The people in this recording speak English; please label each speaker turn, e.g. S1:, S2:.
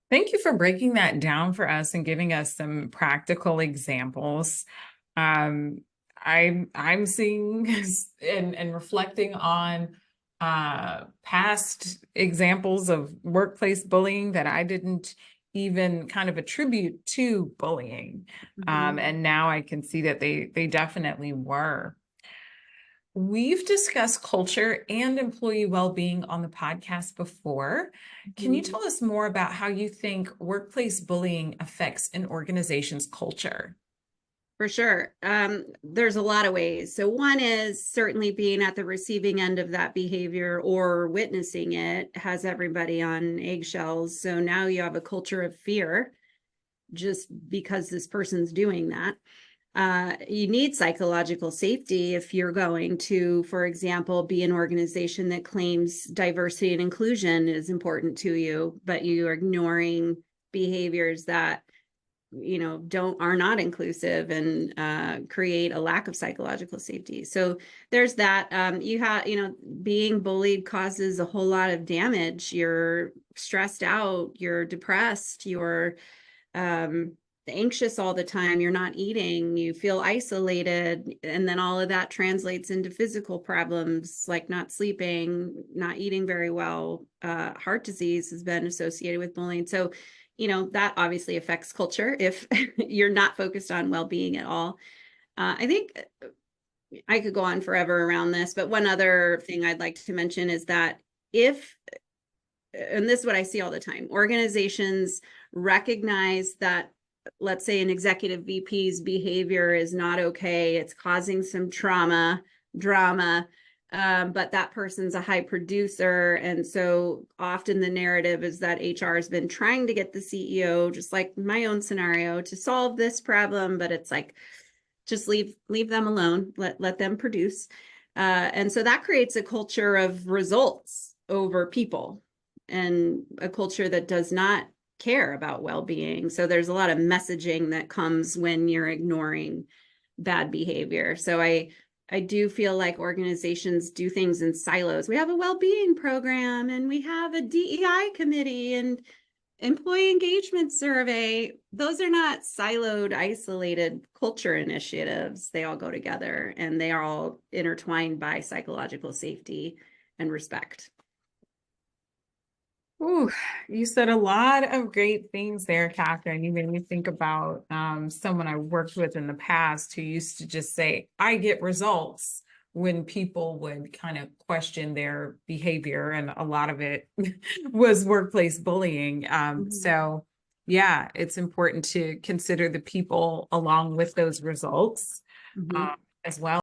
S1: Thank you for breaking that down for us and giving us some practical examples. Um, I'm seeing and reflecting on past examples of workplace bullying that I didn't even kind of attribute to bullying. And now I can see that they definitely were. We've discussed culture and employee well-being on the podcast before. Can you tell us more about how you think workplace bullying affects an organization's culture?
S2: For sure. There's a lot of ways. So one is certainly being at the receiving end of that behavior or witnessing it has everybody on eggshells. So now you have a culture of fear just because this person's doing that. You need psychological safety if you're going to, for example, be an organization that claims diversity and inclusion is important to you, but you are ignoring behaviors that are not inclusive and create a lack of psychological safety. So there's that. Being bullied causes a whole lot of damage. You're stressed out, you're depressed, you're anxious all the time, you're not eating, you feel isolated, and then all of that translates into physical problems like not sleeping, not eating very well. Heart disease has been associated with bullying. So that obviously affects culture if you're not focused on well-being at all. I think I could go on forever around this, but one other thing I'd like to mention is that and this is what I see all the time, organizations recognize that, let's say, an executive VP's behavior is not okay, it's causing some drama, but that person's a high producer. And so often the narrative is that HR has been trying to get the CEO, just like my own scenario, to solve this problem, but it's like, just leave them alone, let them produce. And so that creates a culture of results over people and a culture that does not care about well-being. So there's a lot of messaging that comes when you're ignoring bad behavior. So I do feel like organizations do things in silos. We have a well-being program and we have a DEI committee and employee engagement survey. Those are not siloed, isolated culture initiatives. They all go together and they are all intertwined by psychological safety and respect.
S1: Ooh, you said a lot of great things there, Catherine. You made me think about someone I worked with in the past who used to just say, I get results when people would kind of question their behavior. And a lot of it was workplace bullying. So, yeah, it's important to consider the people along with those results as well.